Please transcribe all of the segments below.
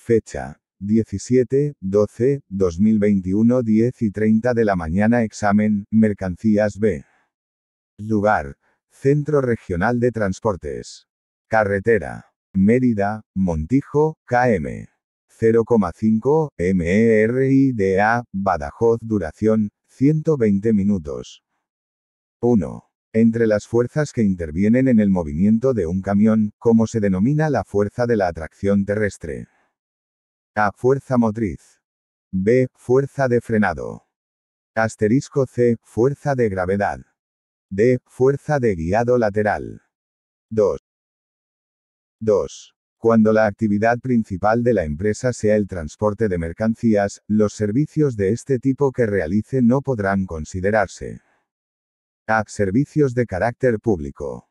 Fecha: 17-12-2021 10:30 de la mañana. Examen: Mercancías B. Lugar: Centro Regional de Transportes. Carretera: Mérida, Montijo, km. 0,5 MERIDA, Badajoz. Duración: 120 minutos. 1. Entre las fuerzas que intervienen en el movimiento de un camión, ¿cómo se denomina la fuerza de la atracción terrestre? A. Fuerza motriz. B. Fuerza de frenado. Asterisco C. Fuerza de gravedad. D. Fuerza de guiado lateral. 2. Cuando la actividad principal de la empresa sea el transporte de mercancías, los servicios de este tipo que realice no podrán considerarse. A. Servicios de carácter público.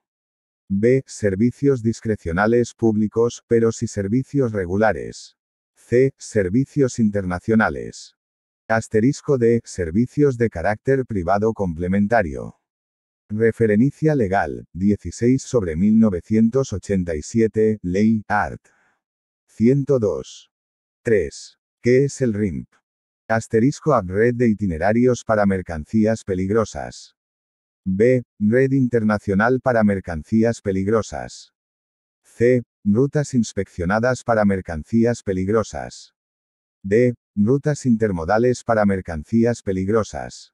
B. Servicios discrecionales públicos, pero sí servicios regulares. C. Servicios internacionales. Asterisco D. Servicios de carácter privado complementario. Referencia legal: 16/1987, Ley, Art. 102. 3. ¿Qué es el RIMP? Asterisco A. Red de itinerarios para mercancías peligrosas. B. Red internacional para mercancías peligrosas. C. Rutas inspeccionadas para mercancías peligrosas. D. Rutas intermodales para mercancías peligrosas.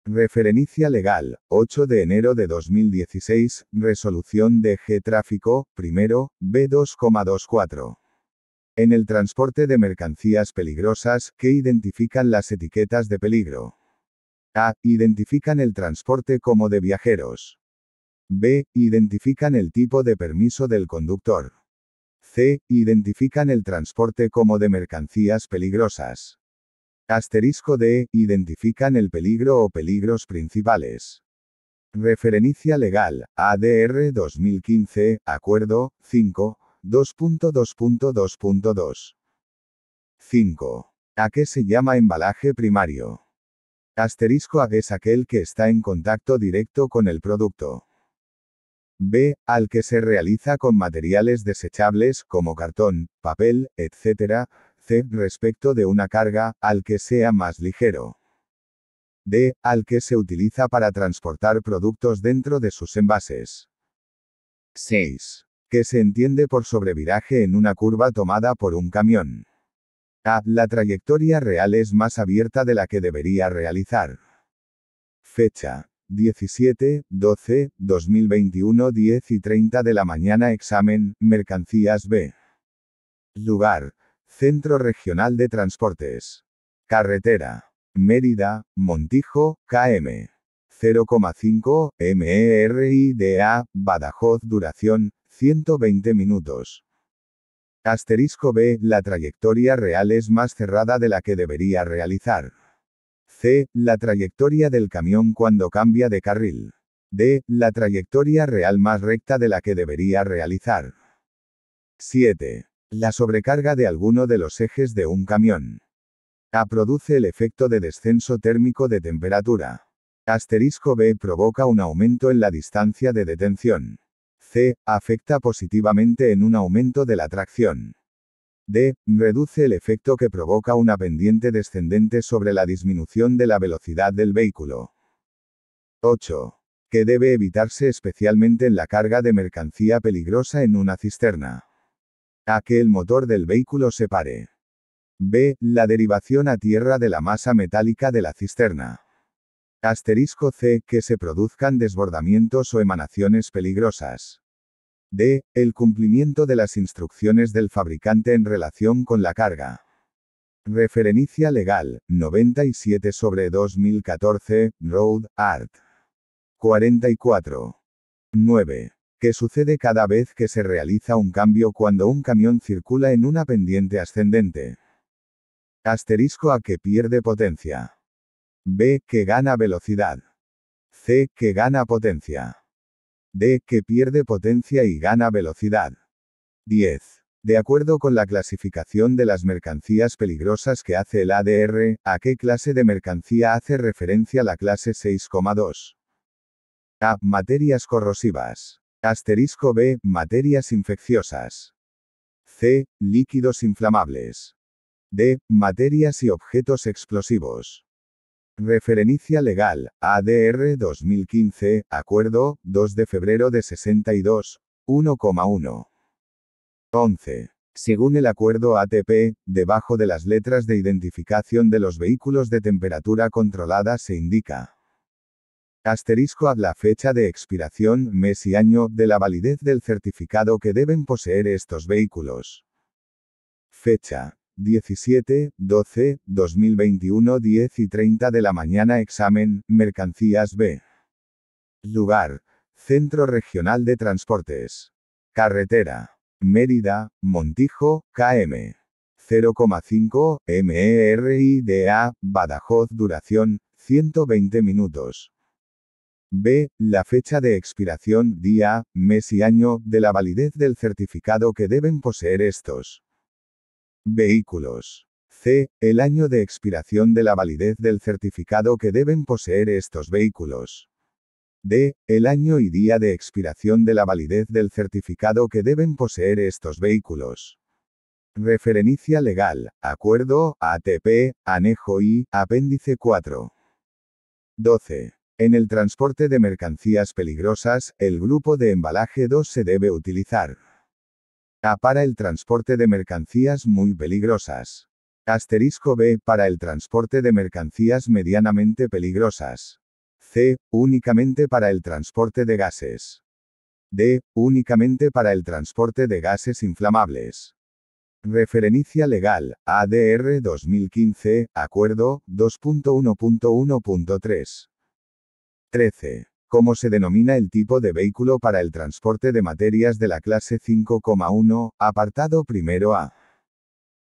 Referencia legal: 8 de enero de 2016, Resolución de G. Tráfico, primero, B2,24. En el transporte de mercancías peligrosas, ¿qué identifican las etiquetas de peligro? A. Identifican el transporte como de viajeros. B. Identifican el tipo de permiso del conductor. C. Identifican el transporte como de mercancías peligrosas. Asterisco D. Identifican el peligro o peligros principales. Referencia legal: ADR 2015, Acuerdo, 5, 2.2.2.2. 5. ¿A qué se llama embalaje primario? Asterisco A es aquel que está en contacto directo con el producto. B. Al que se realiza con materiales desechables, como cartón, papel, etc. C. Respecto de una carga, al que sea más ligero. D. Al que se utiliza para transportar productos dentro de sus envases. 6. ¿Qué se entiende por sobreviraje en una curva tomada por un camión? A. La trayectoria real es más abierta de la que debería realizar. Fecha: 17-12-2021 10:30 de la mañana. Examen: Mercancías B. Lugar: Centro Regional de Transportes. Carretera: Mérida, Montijo, km. 0,5 MERIDA, Badajoz. Duración: 120 minutos. Asterisco B. La trayectoria real es más cerrada de la que debería realizar. C. La trayectoria del camión cuando cambia de carril. D. La trayectoria real más recta de la que debería realizar. 7. La sobrecarga de alguno de los ejes de un camión. A. Produce el efecto de descenso térmico de temperatura. Asterisco B. Provoca un aumento en la distancia de detención. C. Afecta positivamente en un aumento de la tracción. D. Reduce el efecto que provoca una pendiente descendente sobre la disminución de la velocidad del vehículo. 8. ¿Qué debe evitarse especialmente en la carga de mercancía peligrosa en una cisterna? A. Que el motor del vehículo se pare. B. La derivación a tierra de la masa metálica de la cisterna. Asterisco C. Que se produzcan desbordamientos o emanaciones peligrosas. D. El cumplimiento de las instrucciones del fabricante en relación con la carga. Referencia legal: 97/2014, Road, Art. 44. 9. ¿Qué sucede cada vez que se realiza un cambio cuando un camión circula en una pendiente ascendente? Asterisco A. Que pierde potencia. B. Que gana velocidad. C. Que gana potencia. D. Que pierde potencia y gana velocidad. 10. De acuerdo con la clasificación de las mercancías peligrosas que hace el ADR, ¿a qué clase de mercancía hace referencia la clase 6,2? A. Materias corrosivas. Asterisco B. Materias infecciosas. C. Líquidos inflamables. D. Materias y objetos explosivos. Referencia legal, ADR 2015, Acuerdo, 2 de febrero de 62, 1,1. 11. Según el acuerdo ATP, debajo de las letras de identificación de los vehículos de temperatura controlada se indica asterisco a la fecha de expiración, mes y año, de la validez del certificado que deben poseer estos vehículos. Fecha. 17, 12, 2021 10 y 30 de la mañana. Examen, mercancías B. Lugar. Centro Regional de Transportes. Carretera. Mérida, Montijo, km. 0,5, MERIDA, Badajoz. Duración, 120 minutos. B. La fecha de expiración, día, mes y año, de la validez del certificado que deben poseer estos vehículos. C. El año de expiración de la validez del certificado que deben poseer estos vehículos. D. El año y día de expiración de la validez del certificado que deben poseer estos vehículos. Referencia legal, Acuerdo, ATP, Anejo I, Apéndice 4. 12. En el transporte de mercancías peligrosas, el grupo de embalaje 2 se debe utilizar. A. Para el transporte de mercancías muy peligrosas. Asterisco B. Para el transporte de mercancías medianamente peligrosas. C. Únicamente para el transporte de gases. D. Únicamente para el transporte de gases inflamables. Referencia legal, ADR 2015, Acuerdo, 2.1.1.3. 13. ¿Cómo se denomina el tipo de vehículo para el transporte de materias de la clase 5,1, apartado primero A?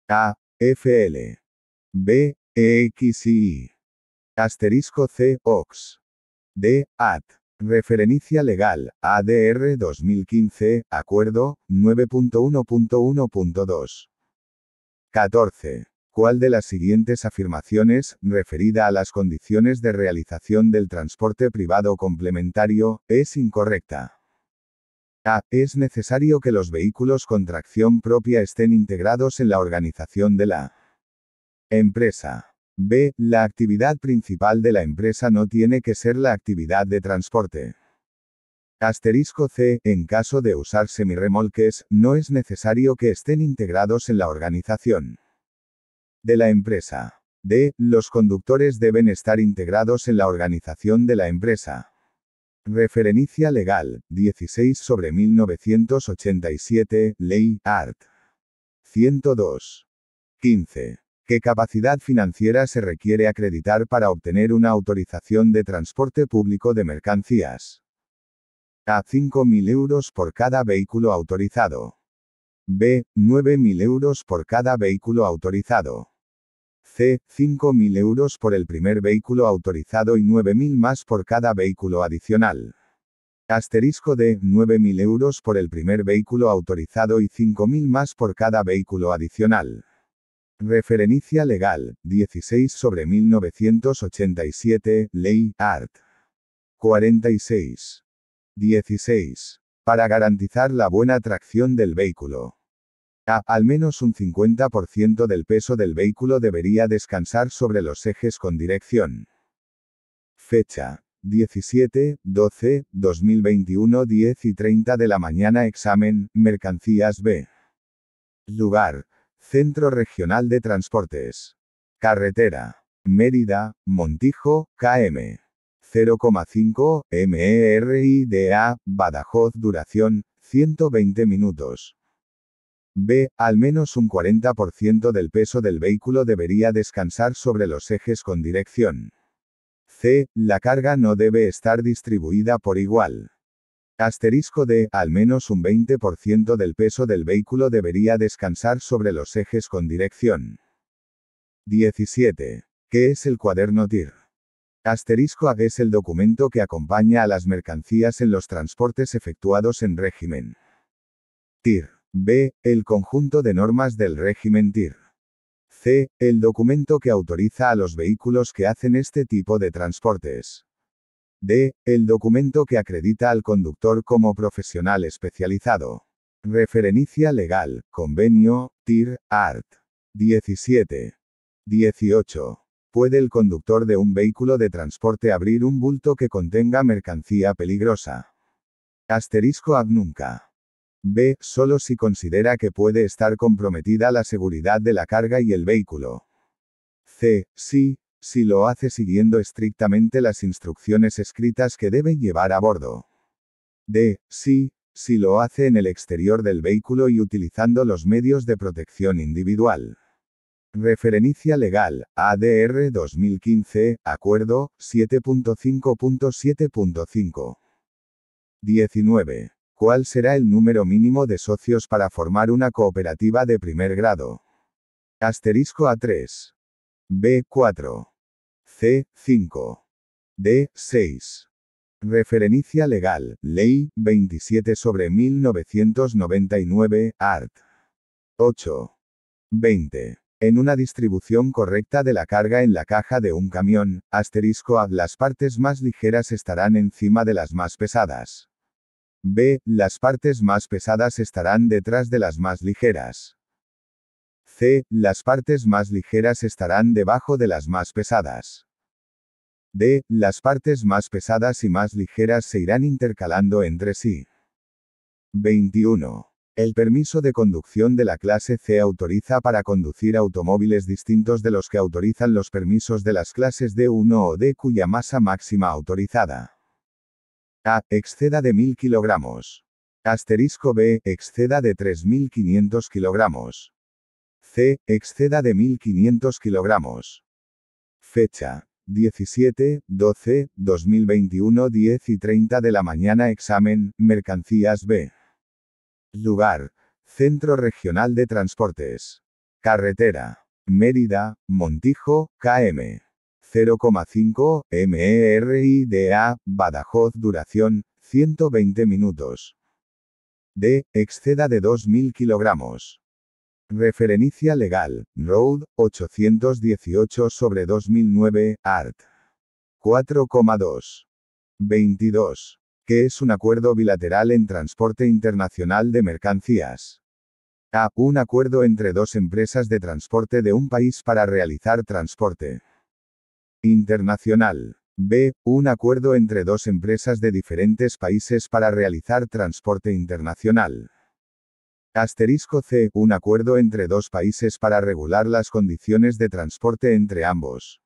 A. FL. B. EXI. Asterisco C. OX. D. AT. Referencia legal, ADR 2015, Acuerdo, 9.1.1.2. 14. ¿Cuál de las siguientes afirmaciones, referida a las condiciones de realización del transporte privado complementario, es incorrecta? A. Es necesario que los vehículos con tracción propia estén integrados en la organización de la empresa. B. La actividad principal de la empresa no tiene que ser la actividad de transporte. Asterisco C. En caso de usar semirremolques, no es necesario que estén integrados en la organización de la empresa. D. Los conductores deben estar integrados en la organización de la empresa. Referencia legal, 16/1987, Ley, Art. 102. 15. ¿Qué capacidad financiera se requiere acreditar para obtener una autorización de transporte público de mercancías? A. 5.000 euros por cada vehículo autorizado. B. 9.000 euros por cada vehículo autorizado. C. 5.000 euros por el primer vehículo autorizado y 9.000 más por cada vehículo adicional. Asterisco D. 9.000 euros por el primer vehículo autorizado y 5.000 más por cada vehículo adicional. Referencia legal, 16/1987, Ley, Art. 46. 16. Para garantizar la buena tracción del vehículo. A. Al menos un 50% del peso del vehículo debería descansar sobre los ejes con dirección. Fecha. 17, 12, 2021 10 y 30 de la mañana. Examen, mercancías B. Lugar. Centro Regional de Transportes. Carretera. Mérida, Montijo, km. 0,5, MERIDA, Badajoz. Duración, 120 minutos. B. Al menos un 40% del peso del vehículo debería descansar sobre los ejes con dirección. C. La carga no debe estar distribuida por igual. Asterisco D. Al menos un 20% del peso del vehículo debería descansar sobre los ejes con dirección. 17. ¿Qué es el cuaderno TIR? Asterisco A. Es el documento que acompaña a las mercancías en los transportes efectuados en régimen TIR. B. El conjunto de normas del régimen TIR. C. El documento que autoriza a los vehículos que hacen este tipo de transportes. D. El documento que acredita al conductor como profesional especializado. Referencia legal, convenio, TIR, Art. 17. 18. ¿Puede el conductor de un vehículo de transporte abrir un bulto que contenga mercancía peligrosa? Asterisco A nunca. B. Solo si considera que puede estar comprometida la seguridad de la carga y el vehículo. C. Sí, si lo hace siguiendo estrictamente las instrucciones escritas que debe llevar a bordo. D. Sí, si lo hace en el exterior del vehículo y utilizando los medios de protección individual. Referencia legal, ADR 2015, Acuerdo, 7.5.7.5. 19. ¿Cuál será el número mínimo de socios para formar una cooperativa de primer grado? Asterisco A3. B. 4. C. 5. D. 6. Referencia legal, Ley 27/1999, Art. 8. 20. En una distribución correcta de la carga en la caja de un camión, asterisco A, las partes más ligeras estarán encima de las más pesadas. B. Las partes más pesadas estarán detrás de las más ligeras. C. Las partes más ligeras estarán debajo de las más pesadas. D. Las partes más pesadas y más ligeras se irán intercalando entre sí. 21. El permiso de conducción de la clase C autoriza para conducir automóviles distintos de los que autorizan los permisos de las clases D1 o D cuya masa máxima autorizada. A. Exceda de 1000 kilogramos. Asterisco B. Exceda de 3500 kilogramos. C. Exceda de 1500 kilogramos. Fecha. 17/12/2021 10:30 de la mañana. Examen, mercancías B. Lugar, Centro Regional de Transportes. Carretera. Mérida, Montijo, km. 0,5, MERIDA, Badajoz. Duración, 120 minutos. D. Exceda de 2000 kilogramos. Referencia legal, Road, 818/2009, Art. 4,2. 22. ¿Qué es un acuerdo bilateral en transporte internacional de mercancías? A. Un acuerdo entre dos empresas de transporte de un país para realizar transporte internacional. B. Un acuerdo entre dos empresas de diferentes países para realizar transporte internacional. Asterisco C. Un acuerdo entre dos países para regular las condiciones de transporte entre ambos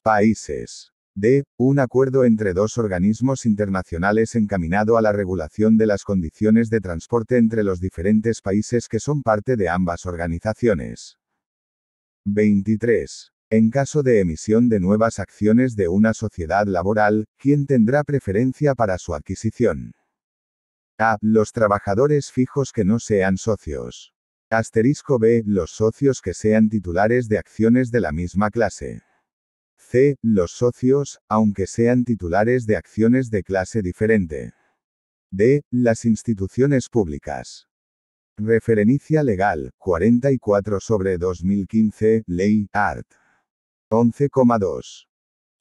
países. D. Un acuerdo entre dos organismos internacionales encaminado a la regulación de las condiciones de transporte entre los diferentes países que son parte de ambas organizaciones. 23. En caso de emisión de nuevas acciones de una sociedad laboral, ¿quién tendrá preferencia para su adquisición? A. Los trabajadores fijos que no sean socios. Asterisco B. Los socios que sean titulares de acciones de la misma clase. C. Los socios, aunque sean titulares de acciones de clase diferente. D. Las instituciones públicas. Referencia legal, 44/2015, Ley, Art. 11,2.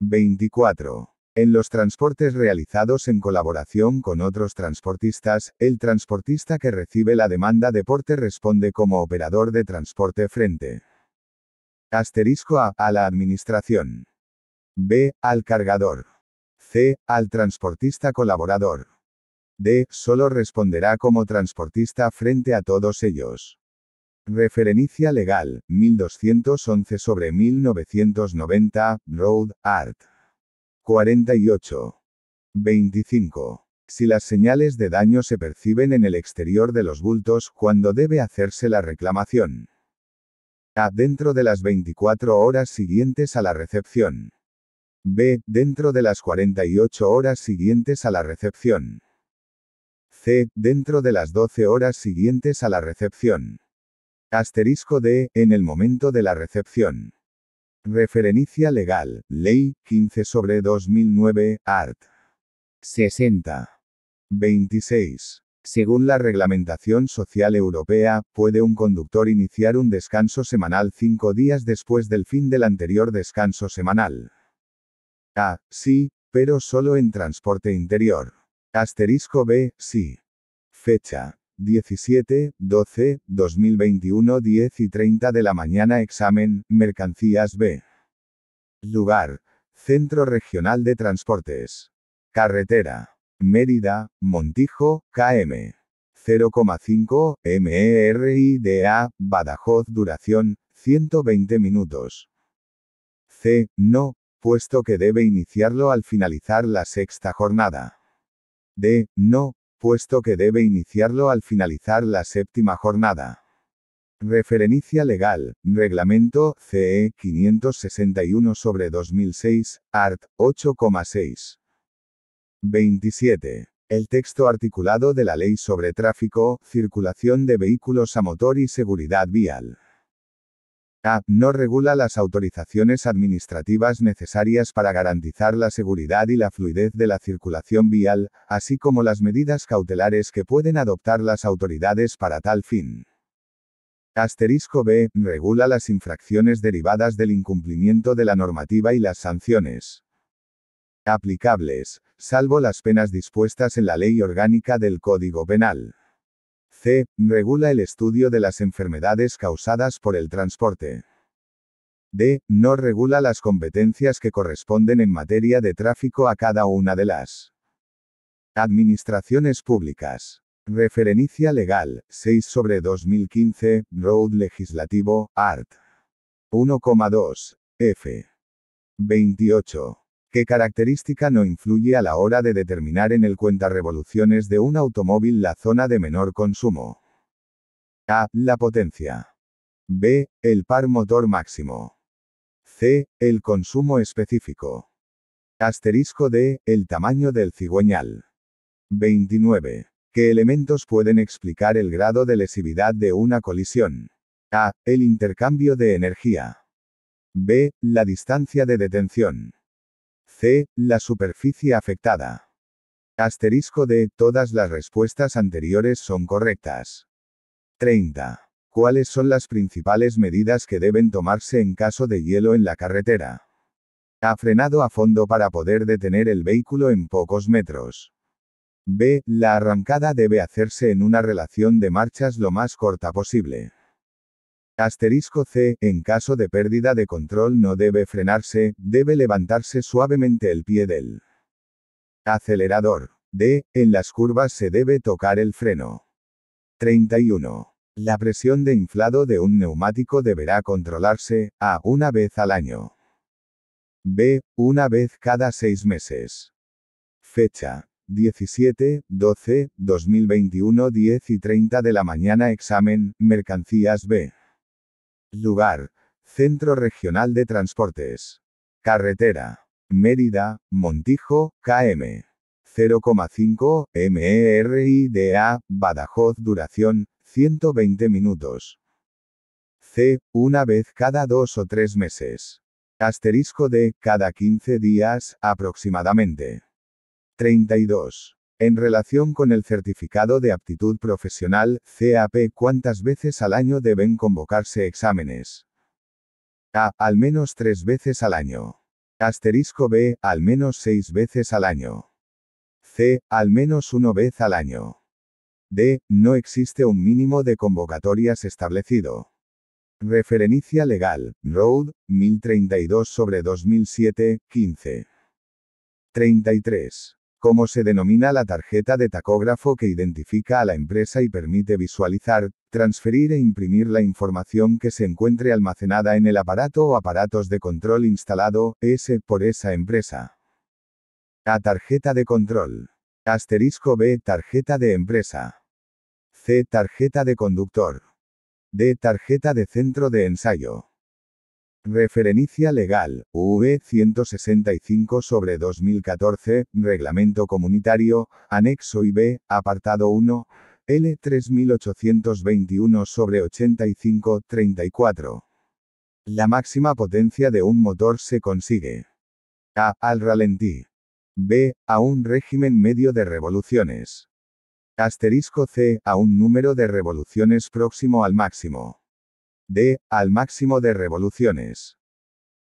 24. En los transportes realizados en colaboración con otros transportistas, el transportista que recibe la demanda de porte responde como operador de transporte frente. Asterisco A. A la administración. B. Al cargador. C. Al transportista colaborador. D. Solo responderá como transportista frente a todos ellos. Referencia legal, 1211/1990, Road, Art. 48. 25. Si las señales de daño se perciben en el exterior de los bultos, ¿cuándo debe hacerse la reclamación? A. Dentro de las 24 horas siguientes a la recepción. B. Dentro de las 48 horas siguientes a la recepción. C. Dentro de las 12 horas siguientes a la recepción. Asterisco D. En el momento de la recepción. Referencia legal, Ley, 15/2009, Art. 60. 26. Según la Reglamentación Social Europea, puede un conductor iniciar un descanso semanal 5 días después del fin del anterior descanso semanal. A. Sí, pero solo en transporte interior. Asterisco B. Sí. Fecha. 17, 12, 2021 10:30 de la mañana. Examen, mercancías B. Lugar, Centro Regional de Transportes. Carretera, Mérida, Montijo, km. 0,5 MERIDA, Badajoz. Duración, 120 minutos. C. No, puesto que debe iniciarlo al finalizar la sexta jornada. D. No, puesto que debe iniciarlo al finalizar la séptima jornada. Referencia legal, Reglamento CE 561/2006, art. 8,6. 27. El texto articulado de la Ley sobre Tráfico, Circulación de Vehículos a Motor y Seguridad Vial. A. No regula las autorizaciones administrativas necesarias para garantizar la seguridad y la fluidez de la circulación vial, así como las medidas cautelares que pueden adoptar las autoridades para tal fin. Asterisco B. Regula las infracciones derivadas del incumplimiento de la normativa y las sanciones aplicables, salvo las penas dispuestas en la Ley Orgánica del Código Penal. C. Regula el estudio de las enfermedades causadas por el transporte. D. No regula las competencias que corresponden en materia de tráfico a cada una de las administraciones públicas. Referencia legal, 6/2015, Road Legislativo, art. 1,2, f. 28. ¿Qué característica no influye a la hora de determinar en el cuentarevoluciones de un automóvil la zona de menor consumo? A. La potencia. B. El par motor máximo. C. El consumo específico. Asterisco D. El tamaño del cigüeñal. 29. ¿Qué elementos pueden explicar el grado de lesividad de una colisión? A. El intercambio de energía. B. La distancia de detención. C. La superficie afectada. Asterisco D. Todas las respuestas anteriores son correctas. 30. ¿Cuáles son las principales medidas que deben tomarse en caso de hielo en la carretera? A. Frenado a fondo para poder detener el vehículo en pocos metros. B. La arrancada debe hacerse en una relación de marchas lo más corta posible. Asterisco C. En caso de pérdida de control no debe frenarse, debe levantarse suavemente el pie del acelerador. D. En las curvas se debe tocar el freno. 31. La presión de inflado de un neumático deberá controlarse, A. Una vez al año. B. Una vez cada 6 meses. Fecha. 17, 12, 2021 10:30 de la mañana. Examen, mercancías B. Lugar, Centro Regional de Transportes. Carretera, Mérida, Montijo, km. 0,5 MERIDA, Badajoz. Duración, 120 minutos. C. Una vez cada 2 o 3 meses. Asterisco D. Cada 15 días, aproximadamente. 32. En relación con el certificado de aptitud profesional, CAP, ¿cuántas veces al año deben convocarse exámenes? A. Al menos 3 veces al año. Asterisco B. Al menos 6 veces al año. C. Al menos 1 vez al año. D. No existe un mínimo de convocatorias establecido. Referencia legal, Road, 1032/2007, 15. 33. ¿Cómo se denomina la tarjeta de tacógrafo que identifica a la empresa y permite visualizar, transferir e imprimir la información que se encuentre almacenada en el aparato o aparatos de control instalado, por esa empresa? A. Tarjeta de control. Asterisco B. Tarjeta de empresa. C. Tarjeta de conductor. D. Tarjeta de centro de ensayo. Referencia legal, UE 165/2014, Reglamento Comunitario, Anexo IB, Apartado 1, L 3821/85-34. La máxima potencia de un motor se consigue. A. Al ralentí. B. A un régimen medio de revoluciones. Asterisco C. A un número de revoluciones próximo al máximo. D. Al máximo de revoluciones.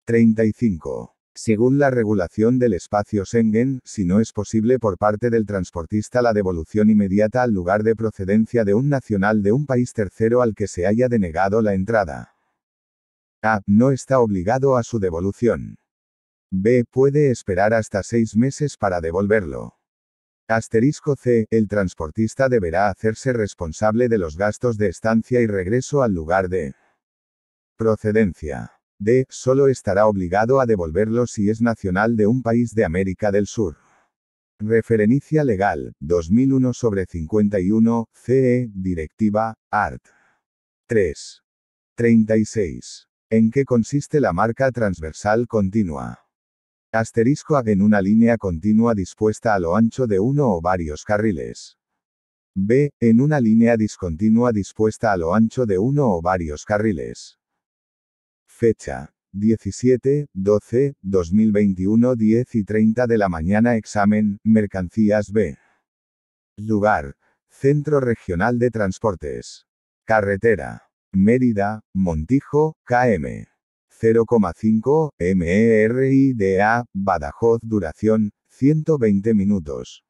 35. Según la regulación del espacio Schengen, si no es posible por parte del transportista la devolución inmediata al lugar de procedencia de un nacional de un país tercero al que se haya denegado la entrada. A. No está obligado a su devolución. B. Puede esperar hasta 6 meses para devolverlo. Asterisco C. El transportista deberá hacerse responsable de los gastos de estancia y regreso al lugar de procedencia. D. Solo estará obligado a devolverlo si es nacional de un país de América del Sur. Referencia legal, 2001/51, CE, Directiva, Art. 3. 36. ¿En qué consiste la marca transversal continua? Asterisco A. En una línea continua dispuesta a lo ancho de uno o varios carriles. B. En una línea discontinua dispuesta a lo ancho de uno o varios carriles. Fecha: 17/12/2021 10:30 de la mañana. Examen, mercancías B. Lugar: Centro Regional de Transportes. Carretera: Mérida, Montijo, km. 0,5 MRIDA, Badajoz. Duración: 120 minutos.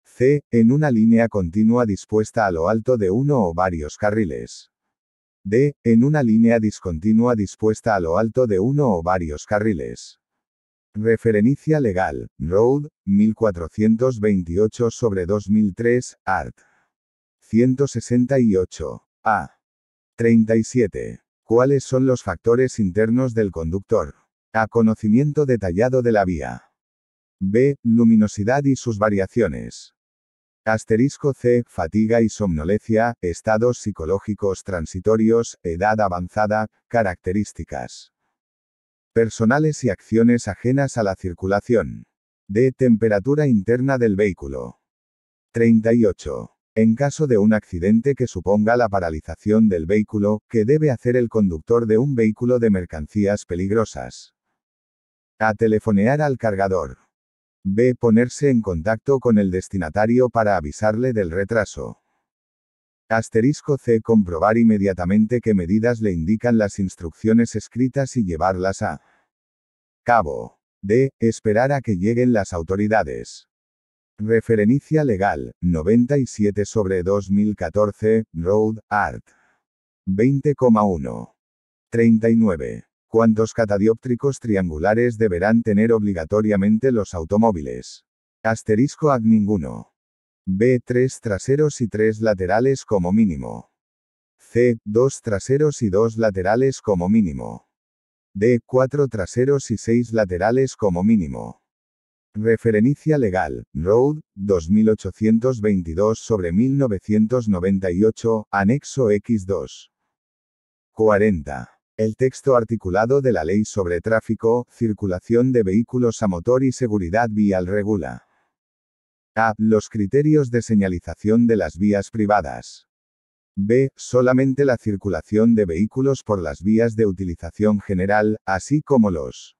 C. En una línea continua dispuesta a lo alto de uno o varios carriles. D. En una línea discontinua dispuesta a lo alto de uno o varios carriles. Referencia legal, Road, 1428/2003, Art. 168. A. 37. ¿Cuáles son los factores internos del conductor? A. Conocimiento detallado de la vía. B. Luminosidad y sus variaciones. Asterisco C. Fatiga y somnolencia, estados psicológicos transitorios, edad avanzada, características personales y acciones ajenas a la circulación. D. Temperatura interna del vehículo. 38. En caso de un accidente que suponga la paralización del vehículo, ¿qué debe hacer el conductor de un vehículo de mercancías peligrosas? A. Telefonear al cargador. B. Ponerse en contacto con el destinatario para avisarle del retraso. Asterisco C. Comprobar inmediatamente qué medidas le indican las instrucciones escritas y llevarlas a cabo. D. Esperar a que lleguen las autoridades. Referencia legal, 97/2014, Road, Art. 20,1. 39. ¿Cuántos catadióptricos triangulares deberán tener obligatoriamente los automóviles? Asterisco A. Ninguno. B. 3 traseros y 3 laterales como mínimo. C. 2 traseros y 2 laterales como mínimo. D. 4 traseros y 6 laterales como mínimo. Referencia legal, Road, 2822/1998, anexo X2. 40. El texto articulado de la Ley sobre Tráfico, Circulación de Vehículos a Motor y Seguridad Vial regula. A. Los criterios de señalización de las vías privadas. B. Solamente la circulación de vehículos por las vías de utilización general, así como los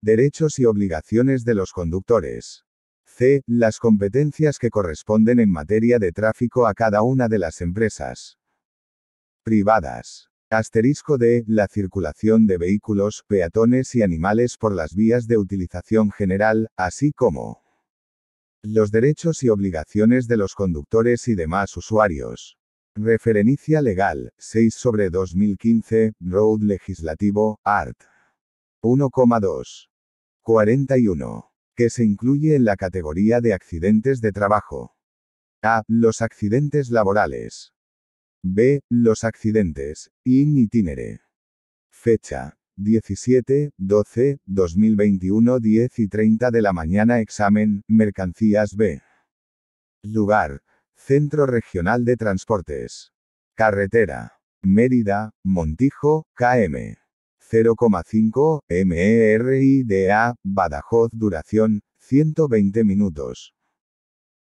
derechos y obligaciones de los conductores. C. Las competencias que corresponden en materia de tráfico a cada una de las empresas privadas. Asterisco D. La circulación de vehículos, peatones y animales por las vías de utilización general, así como los derechos y obligaciones de los conductores y demás usuarios. Referencia legal, 6/2015, Road Legislativo, Art. 1,2. 41. Que se incluye en la categoría de accidentes de trabajo. A. Los accidentes laborales. B. Los accidentes in itinere. Fecha: 17/12/2021 10:30 de la mañana. Examen, mercancías B. Lugar: Centro Regional de Transportes. Carretera: Mérida, Montijo, km. 0,5 MRIDA, Badajoz. Duración: 120 minutos.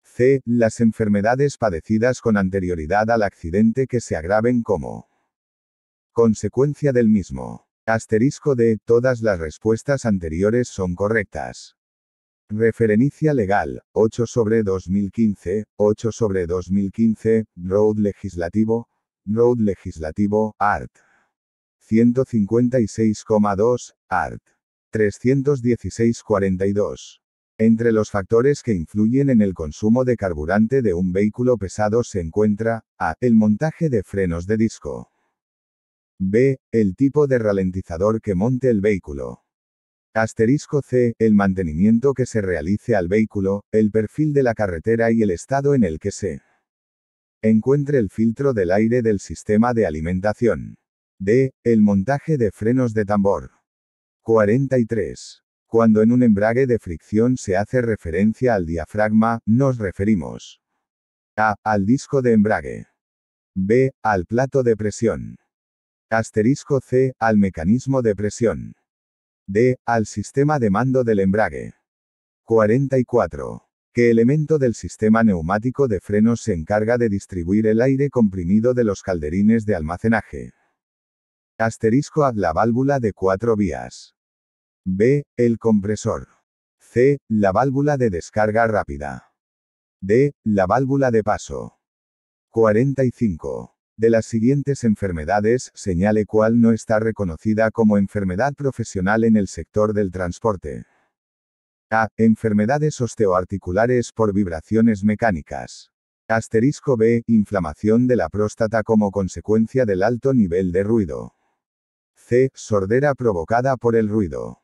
C. Las enfermedades padecidas con anterioridad al accidente que se agraven como consecuencia del mismo. Asterisco D. Todas las respuestas anteriores son correctas. Referencia legal, 8/2015, 8/2015, Road Legislativo, Art. 156,2, Art. 316-42. Entre los factores que influyen en el consumo de carburante de un vehículo pesado se encuentra, a. El montaje de frenos de disco. B. El tipo de ralentizador que monte el vehículo. Asterisco C. El mantenimiento que se realice al vehículo, el perfil de la carretera y el estado en el que se encuentre el filtro del aire del sistema de alimentación. D. El montaje de frenos de tambor. 43. Cuando en un embrague de fricción se hace referencia al diafragma, nos referimos a. Al disco de embrague. B. Al plato de presión. Asterisco C. Al mecanismo de presión. D. Al sistema de mando del embrague. 44. ¿Qué elemento del sistema neumático de frenos se encarga de distribuir el aire comprimido de los calderines de almacenaje? Asterisco A. La válvula de 4 vías. B. El compresor. C. La válvula de descarga rápida. D. La válvula de paso. 45. De las siguientes enfermedades, señale cuál no está reconocida como enfermedad profesional en el sector del transporte. A. Enfermedades osteoarticulares por vibraciones mecánicas. Asterisco B. Inflamación de la próstata como consecuencia del alto nivel de ruido. C. Sordera provocada por el ruido.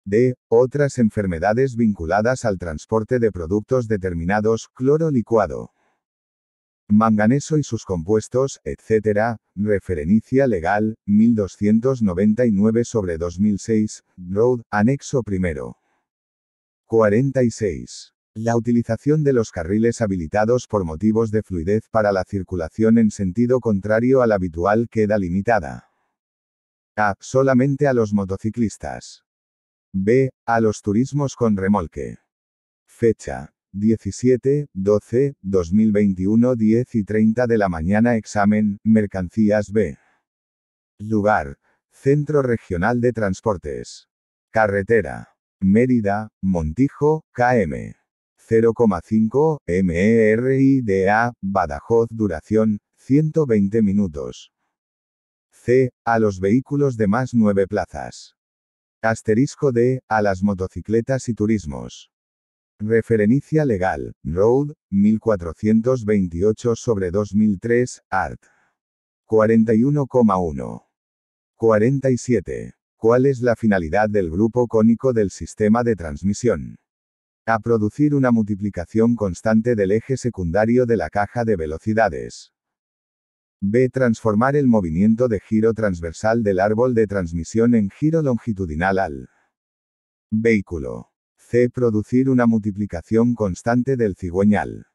D. Otras enfermedades vinculadas al transporte de productos determinados, cloro licuado, manganeso y sus compuestos, etc. Referencia legal, 1299/2006, Road, anexo primero. 46. La utilización de los carriles habilitados por motivos de fluidez para la circulación en sentido contrario al habitual queda limitada. A. Solamente a los motociclistas. B. A los turismos con remolque. Fecha. 17-12-2021 10:30 de la mañana. Examen, mercancías B. Lugar, Centro Regional de Transportes. Carretera. Mérida, Montijo, km. 0,5, MERIDA, Badajoz. Duración, 120 minutos. C. A los vehículos de más 9 plazas. Asterisco D. A las motocicletas y turismos. Referencia legal, Road, 1428/2003, art. 41,1. 47. ¿Cuál es la finalidad del grupo cónico del sistema de transmisión? A. Producir una multiplicación constante del eje secundario de la caja de velocidades. B. Transformar el movimiento de giro transversal del árbol de transmisión en giro longitudinal al vehículo. C. Producir una multiplicación constante del cigüeñal.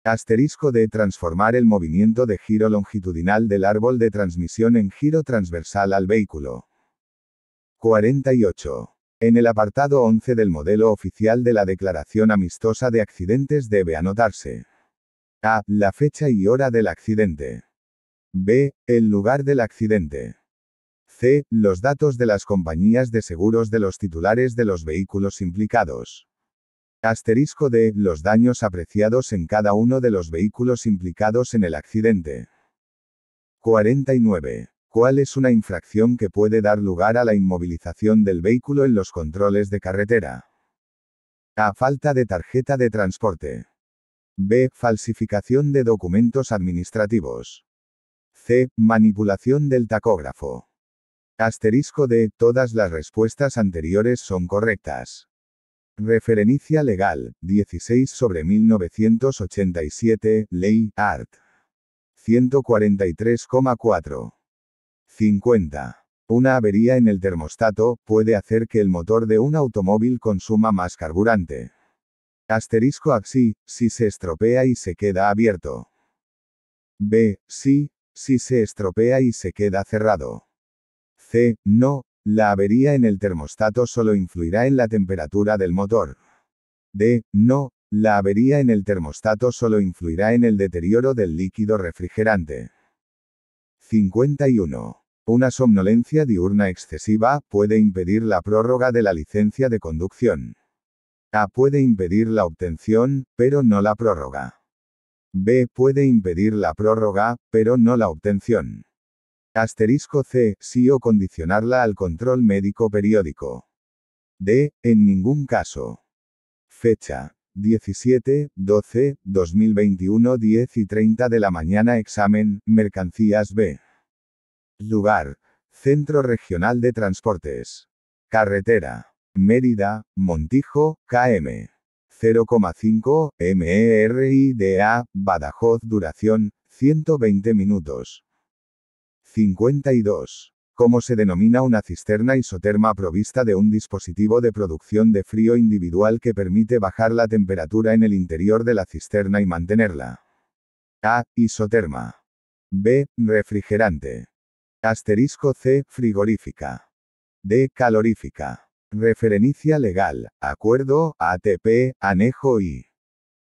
Asterisco D. Transformar el movimiento de giro longitudinal del árbol de transmisión en giro transversal al vehículo. 48. En el apartado 11 del modelo oficial de la Declaración Amistosa de Accidentes debe anotarse: A. La fecha y hora del accidente. B. El lugar del accidente. C. Los datos de las compañías de seguros de los titulares de los vehículos implicados. Asterisco D. Los daños apreciados en cada uno de los vehículos implicados en el accidente. 49. ¿Cuál es una infracción que puede dar lugar a la inmovilización del vehículo en los controles de carretera? A. Falta de tarjeta de transporte. B. Falsificación de documentos administrativos. C. Manipulación del tacógrafo. Asterisco D. Todas las respuestas anteriores son correctas. Referencia legal, 16/1987, Ley, art. 143,4. 50. Una avería en el termostato puede hacer que el motor de un automóvil consuma más carburante. Asterisco A. Sí, si se estropea y se queda abierto. B. Sí, si se estropea y se queda cerrado. C. No, la avería en el termostato solo influirá en la temperatura del motor. D. No, la avería en el termostato solo influirá en el deterioro del líquido refrigerante. 51. Una somnolencia diurna excesiva puede impedir la prórroga de la licencia de conducción. A. Puede impedir la obtención, pero no la prórroga. B. Puede impedir la prórroga, pero no la obtención. Asterisco C. Sí, o condicionarla al control médico periódico. D. En ningún caso. Fecha: 17/12/2021 10:30 de la mañana. Examen, mercancías B. Lugar: Centro Regional de Transportes. Carretera: Mérida, Montijo, km. 0,5 MERIDA, Badajoz. Duración: 120 minutos. 52. ¿Cómo se denomina una cisterna isoterma provista de un dispositivo de producción de frío individual que permite bajar la temperatura en el interior de la cisterna y mantenerla? A. Isoterma. B. Refrigerante. Asterisco C. Frigorífica. D. Calorífica. Referencia legal: Acuerdo, ATP, Anejo I.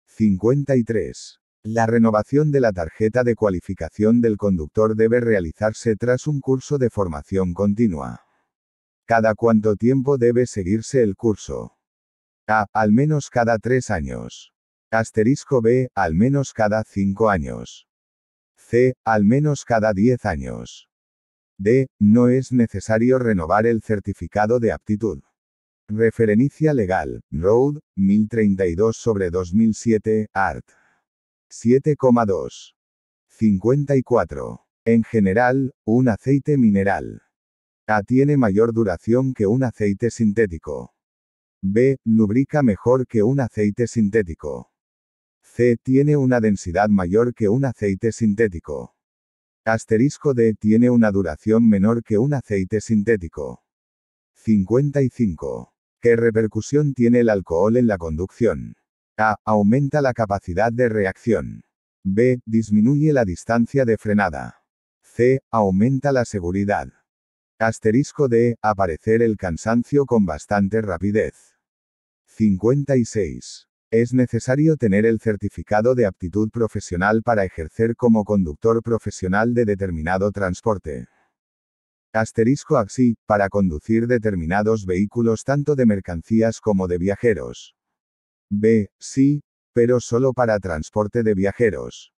53. La renovación de la tarjeta de cualificación del conductor debe realizarse tras un curso de formación continua. ¿Cada cuánto tiempo debe seguirse el curso? A. Al menos cada 3 años. Asterisco B. Al menos cada 5 años. C. Al menos cada 10 años. D. No es necesario renovar el certificado de aptitud. Referencia legal: Road, 1032/2007, art. 7,2. 54. En general, un aceite mineral A tiene mayor duración que un aceite sintético. B. Lubrica mejor que un aceite sintético. C. Tiene una densidad mayor que un aceite sintético. Asterisco D. Tiene una duración menor que un aceite sintético. 55. ¿Qué repercusión tiene el alcohol en la conducción? A. Aumenta la capacidad de reacción. B. Disminuye la distancia de frenada. C. Aumenta la seguridad. Asterisco D. Aparecer el cansancio con bastante rapidez. 56. ¿Es necesario tener el certificado de aptitud profesional para ejercer como conductor profesional de determinado transporte? Asterisco A. Sí, para conducir determinados vehículos tanto de mercancías como de viajeros. B. Sí, pero solo para transporte de viajeros.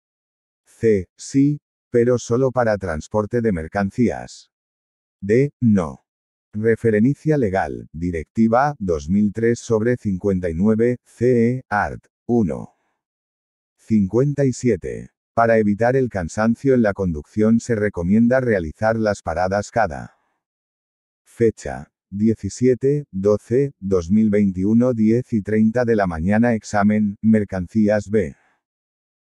C. Sí, pero solo para transporte de mercancías. D. No. Referencia legal: Directiva 2003/59, CE, art. 1. 57. Para evitar el cansancio en la conducción se recomienda realizar las paradas cada. Fecha: 17/12/2021 10:30 de la mañana. Examen, mercancías B.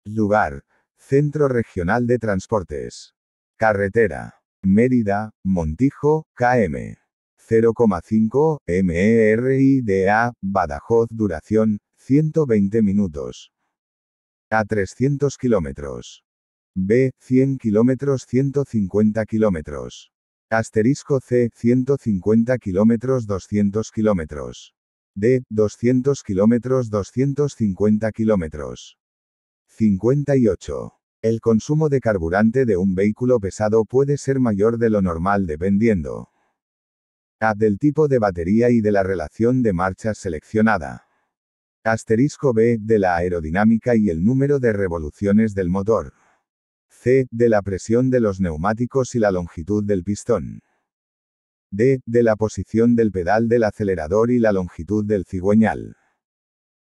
Lugar: Centro Regional de Transportes. Carretera: Mérida, Montijo, km. 0,5 MERIDA, Badajoz. Duración: 120 minutos. A 300 kilómetros. B. 100 kilómetros 150 kilómetros. Asterisco C. 150 kilómetros 200 kilómetros. D. 200 kilómetros 250 kilómetros. 58. El consumo de carburante de un vehículo pesado puede ser mayor de lo normal dependiendo A. Del tipo de batería y de la relación de marchas seleccionada. Asterisco B. De la aerodinámica y el número de revoluciones del motor. C. De la presión de los neumáticos y la longitud del pistón. D. De la posición del pedal del acelerador y la longitud del cigüeñal.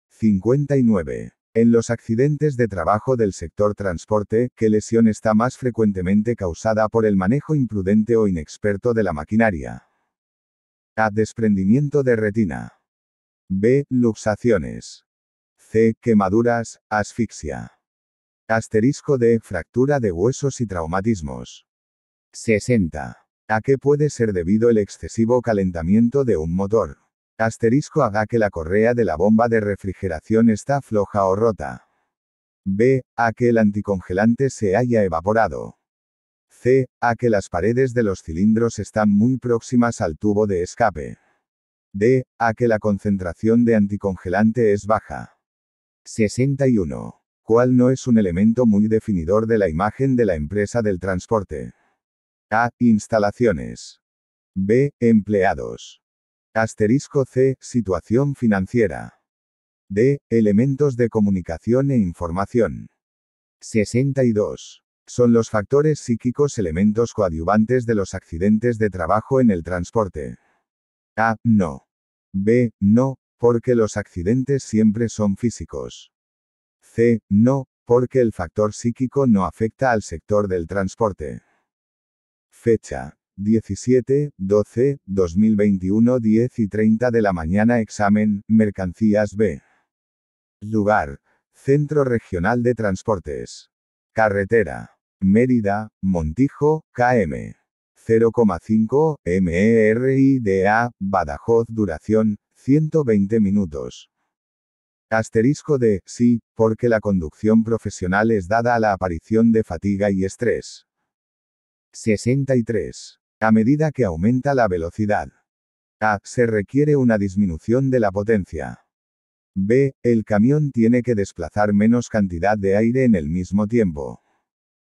59. En los accidentes de trabajo del sector transporte, ¿qué lesión está más frecuentemente causada por el manejo imprudente o inexperto de la maquinaria? A. Desprendimiento de retina. B. Luxaciones. C. Quemaduras, asfixia. Asterisco D. Fractura de huesos y traumatismos. 60. ¿A qué puede ser debido el excesivo calentamiento de un motor? Asterisco A. Que la correa de la bomba de refrigeración está floja o rota. B. A. Que el anticongelante se haya evaporado. C. A. Que las paredes de los cilindros están muy próximas al tubo de escape. D. A. Que la concentración de anticongelante es baja. 61. ¿Cuál no es un elemento muy definidor de la imagen de la empresa del transporte? A. Instalaciones. B. Empleados. Asterisco C. Situación financiera. D. Elementos de comunicación e información. 62. Son los factores psíquicos elementos coadyuvantes de los accidentes de trabajo en el transporte. A. No. B. No, porque los accidentes siempre son físicos. C. No, porque el factor psíquico no afecta al sector del transporte. Fecha: 17-12-2021 10:30 de la mañana. Examen, mercancías B. Lugar: Centro Regional de Transportes. Carretera: Mérida, Montijo, km. 0,5 MRIDA, Badajoz. Duración: 120 minutos. Asterisco de, sí, porque la conducción profesional es dada a la aparición de fatiga y estrés. 63. A medida que aumenta la velocidad. A. Se requiere una disminución de la potencia. B. El camión tiene que desplazar menos cantidad de aire en el mismo tiempo.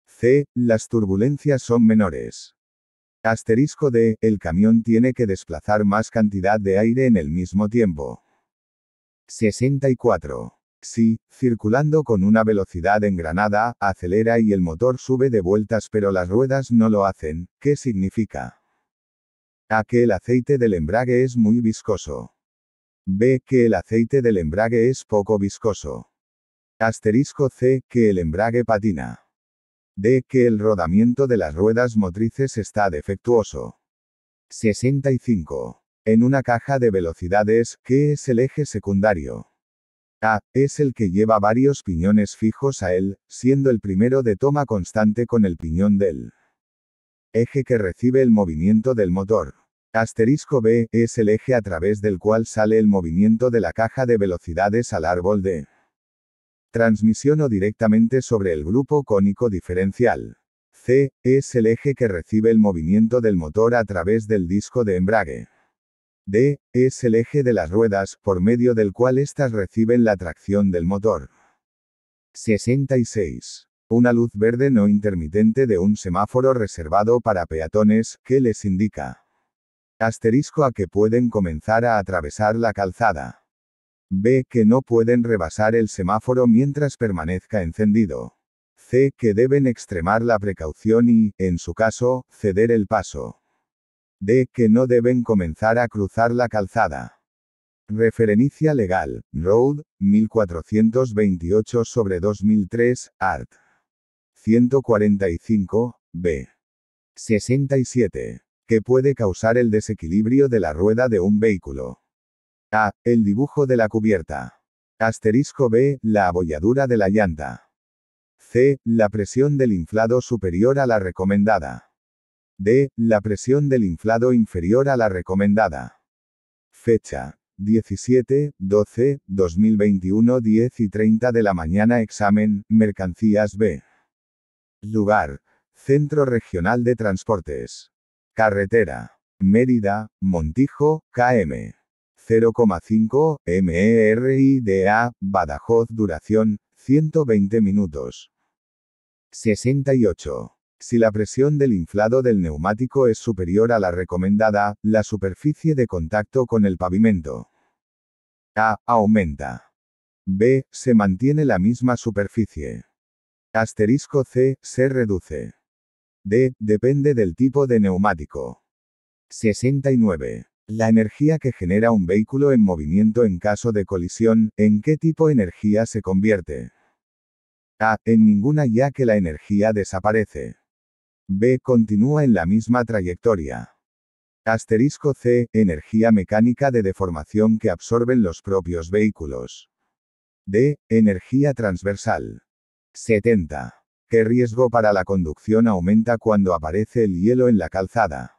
C. Las turbulencias son menores. Asterisco D. El camión tiene que desplazar más cantidad de aire en el mismo tiempo. 64. Si, circulando con una velocidad engranada, acelera y el motor sube de vueltas pero las ruedas no lo hacen, ¿qué significa? A. Que el aceite del embrague es muy viscoso. B. Que el aceite del embrague es poco viscoso. Asterisco C. Que el embrague patina. D. Que el rodamiento de las ruedas motrices está defectuoso. 65. En una caja de velocidades, ¿qué es el eje secundario? A. Es el que lleva varios piñones fijos a él, siendo el primero de toma constante con el piñón del eje que recibe el movimiento del motor. Asterisco B. Es el eje a través del cual sale el movimiento de la caja de velocidades al árbol de transmisión o directamente sobre el grupo cónico diferencial. C. Es el eje que recibe el movimiento del motor a través del disco de embrague. D. Es el eje de las ruedas, por medio del cual éstas reciben la tracción del motor. 66. Una luz verde no intermitente de un semáforo reservado para peatones, ¿qué les indica? Asterisco A. Que pueden comenzar a atravesar la calzada. B. Que no pueden rebasar el semáforo mientras permanezca encendido. C. Que deben extremar la precaución y, en su caso, ceder el paso. D. Que no deben comenzar a cruzar la calzada. Referencia legal, Road, 1428/2003, art. 145, b. 67. Que puede causar el desequilibrio de la rueda de un vehículo. A. El dibujo de la cubierta. Asterisco B. La abolladura de la llanta. C. La presión del inflado superior a la recomendada. D. La presión del inflado inferior a la recomendada. Fecha: 17-12-2021 10:30 de la mañana. Examen, mercancías B. Lugar: Centro Regional de Transportes. Carretera: Mérida, Montijo, km. 0,5 MRIDA, Badajoz. Duración: 120 minutos. 68. Si la presión del inflado del neumático es superior a la recomendada, la superficie de contacto con el pavimento A. Aumenta. B. Se mantiene la misma superficie. Asterisco C. Se reduce. D. Depende del tipo de neumático. 69. La energía que genera un vehículo en movimiento en caso de colisión, ¿en qué tipo de energía se convierte? A. En ninguna, ya que la energía desaparece. B. Continúa en la misma trayectoria. Asterisco C. Energía mecánica de deformación que absorben los propios vehículos. D. Energía transversal. 70. ¿Qué riesgo para la conducción aumenta cuando aparece el hielo en la calzada?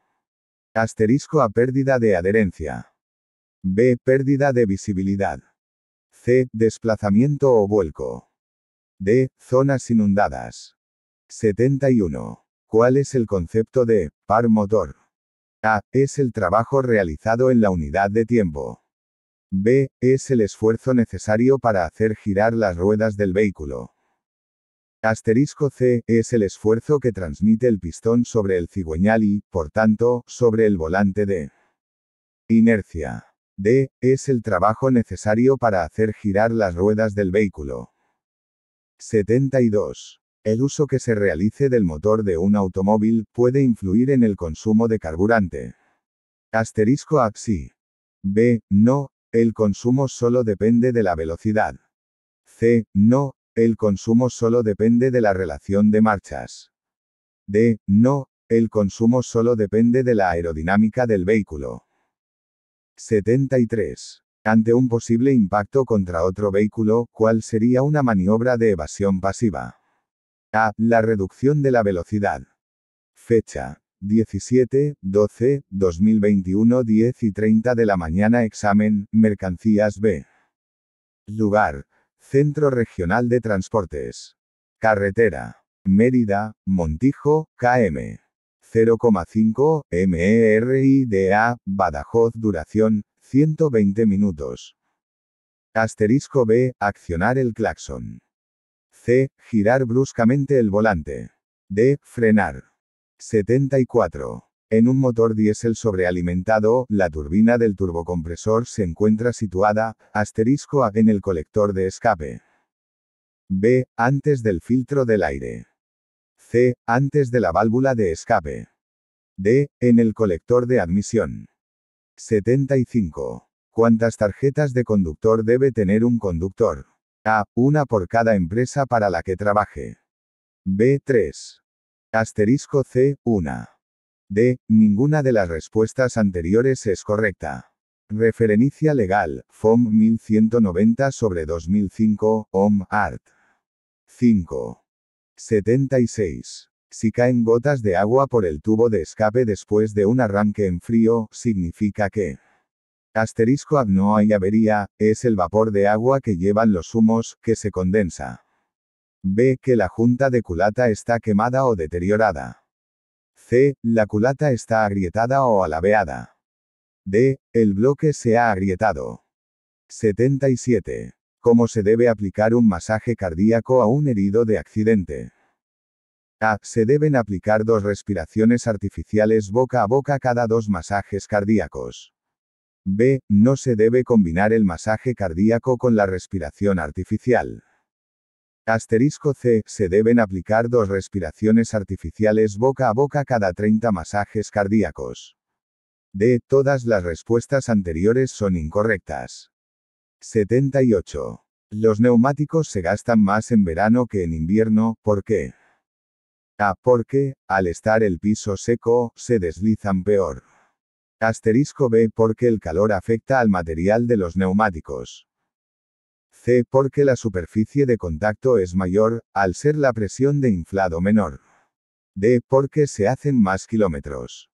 Asterisco A. Pérdida de adherencia. B. Pérdida de visibilidad. C. Desplazamiento o vuelco. D. Zonas inundadas. 71. ¿Cuál es el concepto de par motor? A. Es el trabajo realizado en la unidad de tiempo. B. Es el esfuerzo necesario para hacer girar las ruedas del vehículo. Asterisco C. Es el esfuerzo que transmite el pistón sobre el cigüeñal y, por tanto, sobre el volante de inercia. D. Es el trabajo necesario para hacer girar las ruedas del vehículo. 72. El uso que se realice del motor de un automóvil puede influir en el consumo de carburante. Asterisco A. Sí. B. No, el consumo solo depende de la velocidad. C. No, el consumo solo depende de la relación de marchas. D. No, el consumo solo depende de la aerodinámica del vehículo. 73. Ante un posible impacto contra otro vehículo, ¿cuál sería una maniobra de evasión pasiva? A. La reducción de la velocidad. Fecha: 17/12/2021 10:30 de la mañana. Examen, mercancías B. Lugar: Centro Regional de Transportes. Carretera: Mérida, Montijo, km. 0,5 MRIDA, Badajoz. Duración: 120 minutos. Asterisco B. Accionar el claxon. C. Girar bruscamente el volante. D. Frenar. 74. En un motor diésel sobrealimentado, la turbina del turbocompresor se encuentra situada, asterisco A, en el colector de escape. B. Antes del filtro del aire. C. Antes de la válvula de escape. D. En el colector de admisión. 75. ¿Cuántas tarjetas de conductor debe tener un conductor? A. Una por cada empresa para la que trabaje. B. 3. Asterisco C. 1. D. Ninguna de las respuestas anteriores es correcta. Referencia legal, FOM 1190/2005, OM, ART. 5. 76. Si caen gotas de agua por el tubo de escape después de un arranque en frío, significa que. Asterisco A. No hay avería, es el vapor de agua que llevan los humos, que se condensa. B. Que la junta de culata está quemada o deteriorada. C. La culata está agrietada o alabeada. D. El bloque se ha agrietado. 77. ¿Cómo se debe aplicar un masaje cardíaco a un herido de accidente? A. Se deben aplicar 2 respiraciones artificiales boca a boca cada 2 masajes cardíacos. B. No se debe combinar el masaje cardíaco con la respiración artificial. Asterisco C. Se deben aplicar 2 respiraciones artificiales boca a boca cada 30 masajes cardíacos. D. Todas las respuestas anteriores son incorrectas. 78. Los neumáticos se gastan más en verano que en invierno, ¿por qué? A. Porque, al estar el piso seco, se deslizan peor. Asterisco B. Porque el calor afecta al material de los neumáticos. C. Porque la superficie de contacto es mayor, al ser la presión de inflado menor. D. Porque se hacen más kilómetros.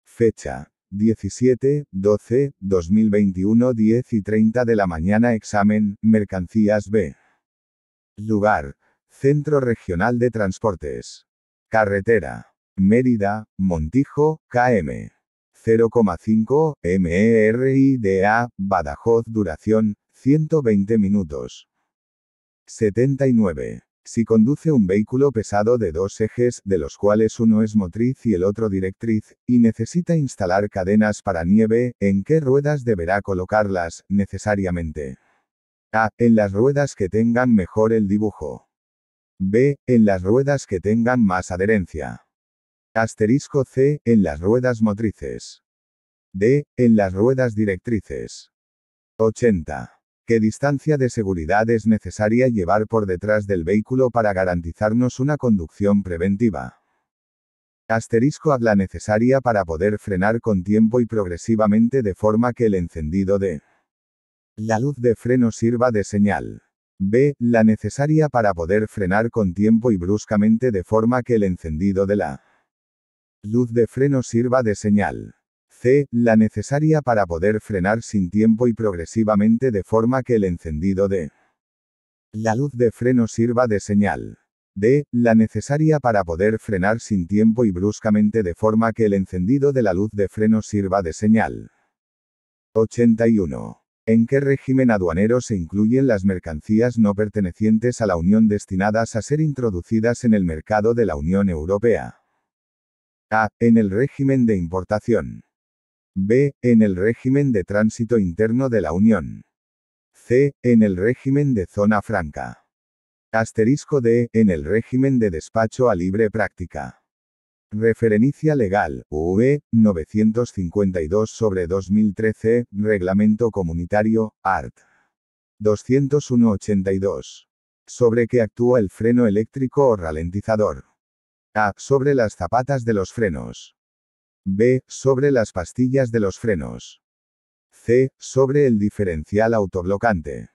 Fecha: 17/12/2021 10:30 de la mañana. Examen, mercancías B. Lugar: Centro Regional de Transportes. Carretera: Mérida, Montijo, km. 0,5 MRIDA, Badajoz. Duración: 120 minutos. 79. Si conduce un vehículo pesado de 2 ejes, de los cuales uno es motriz y el otro directriz, y necesita instalar cadenas para nieve, ¿en qué ruedas deberá colocarlas, necesariamente? A. En las ruedas que tengan mejor el dibujo. B. En las ruedas que tengan más adherencia. Asterisco C. En las ruedas motrices. D. En las ruedas directrices. 80. ¿Qué distancia de seguridad es necesaria llevar por detrás del vehículo para garantizarnos una conducción preventiva? Asterisco A. La necesaria para poder frenar con tiempo y progresivamente de forma que el encendido de la luz de freno sirva de señal. B. La necesaria para poder frenar con tiempo y bruscamente de forma que el encendido de la luz de freno sirva de señal. C. La necesaria para poder frenar sin tiempo y progresivamente de forma que el encendido de la luz de freno sirva de señal. D. La necesaria para poder frenar sin tiempo y bruscamente de forma que el encendido de la luz de freno sirva de señal. 81. ¿En qué régimen aduanero se incluyen las mercancías no pertenecientes a la Unión destinadas a ser introducidas en el mercado de la Unión Europea? A. En el régimen de importación. B. En el régimen de tránsito interno de la Unión. C. En el régimen de zona franca. Asterisco D. En el régimen de despacho a libre práctica. Referencia legal, UE, 952/2013, Reglamento Comunitario, Art. 201/82. Sobre qué actúa el freno eléctrico o ralentizador. A. Sobre las zapatas de los frenos. B. Sobre las pastillas de los frenos. C. Sobre el diferencial autoblocante.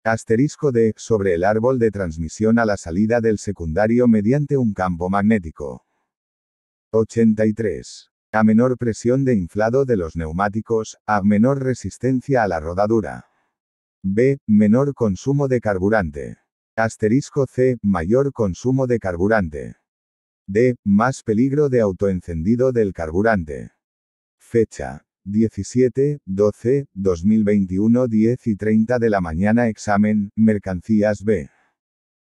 Asterisco D. Sobre el árbol de transmisión a la salida del secundario mediante un campo magnético. 83. A menor presión de inflado de los neumáticos, A. Menor resistencia a la rodadura. B. Menor consumo de carburante. Asterisco C. Mayor consumo de carburante. D. Más peligro de autoencendido del carburante. Fecha. 17/12/2021 10:30 de la mañana. Examen, mercancías B.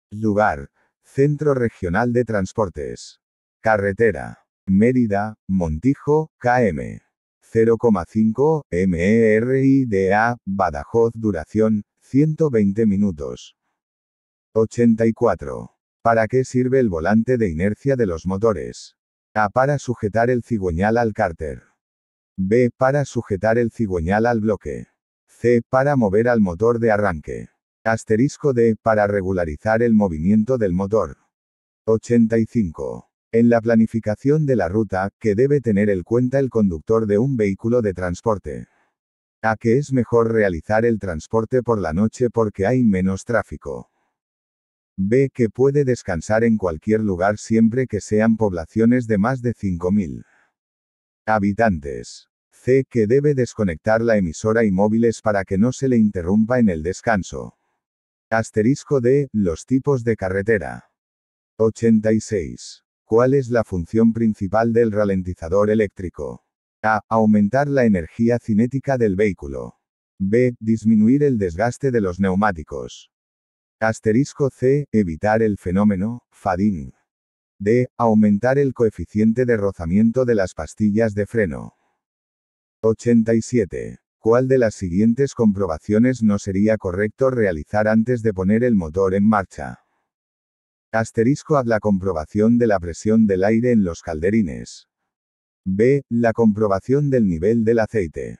Lugar. Centro Regional de Transportes. Carretera. Mérida, Montijo, km. 0,5, MERIDA, Badajoz. Duración, 120 minutos. 84. ¿Para qué sirve el volante de inercia de los motores? A. Para sujetar el cigüeñal al cárter. B. Para sujetar el cigüeñal al bloque. C. Para mover al motor de arranque. Asterisco D. Para regularizar el movimiento del motor. 85. En la planificación de la ruta, ¿qué debe tener en cuenta el conductor de un vehículo de transporte? A. Que es mejor realizar el transporte por la noche porque hay menos tráfico. B. Que puede descansar en cualquier lugar siempre que sean poblaciones de más de 5.000 habitantes. C. Que debe desconectar la emisora y móviles para que no se le interrumpa en el descanso. Asterisco D. Los tipos de carretera. 86. ¿Cuál es la función principal del ralentizador eléctrico? A. Aumentar la energía cinética del vehículo. B. Disminuir el desgaste de los neumáticos. Asterisco C. Evitar el fenómeno, fading. D. Aumentar el coeficiente de rozamiento de las pastillas de freno. 87. ¿Cuál de las siguientes comprobaciones no sería correcto realizar antes de poner el motor en marcha? Asterisco A. La comprobación de la presión del aire en los calderines. B. La comprobación del nivel del aceite.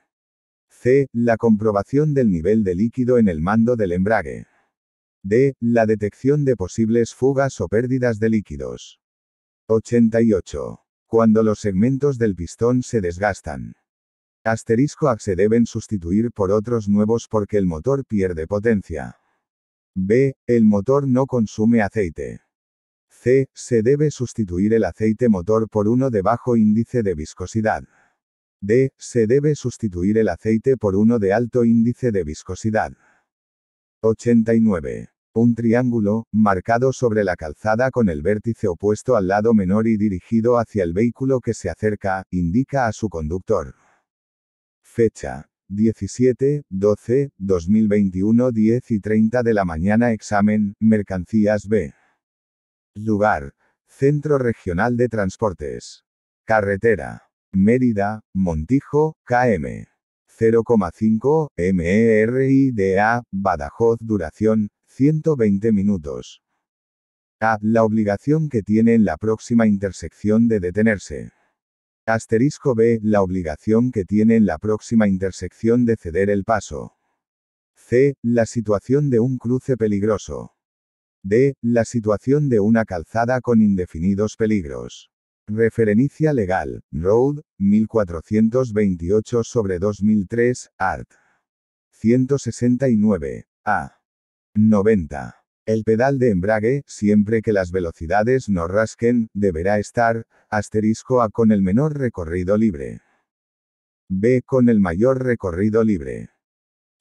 C. La comprobación del nivel de líquido en el mando del embrague. D. La detección de posibles fugas o pérdidas de líquidos. 88. Cuando los segmentos del pistón se desgastan. Asterisco A. Se deben sustituir por otros nuevos porque el motor pierde potencia. B. El motor no consume aceite. C. Se debe sustituir el aceite motor por uno de bajo índice de viscosidad. D. Se debe sustituir el aceite por uno de alto índice de viscosidad. 89. Un triángulo, marcado sobre la calzada con el vértice opuesto al lado menor y dirigido hacia el vehículo que se acerca, indica a su conductor. Fecha. 17/12/2021 10:30 de la mañana. Examen, mercancías B. Lugar. Centro Regional de Transportes. Carretera. Mérida, Montijo, km. 0,5, MERIDA, Badajoz. Duración, 120 minutos. A. La obligación que tiene en la próxima intersección de detenerse. Asterisco B. La obligación que tiene en la próxima intersección de ceder el paso. C. La situación de un cruce peligroso. D. La situación de una calzada con indefinidos peligros. Referencia legal, Road, 1428/2003, Art. 169, A. 90. El pedal de embrague, siempre que las velocidades no rasquen, deberá estar, asterisco A con el menor recorrido libre. B con el mayor recorrido libre.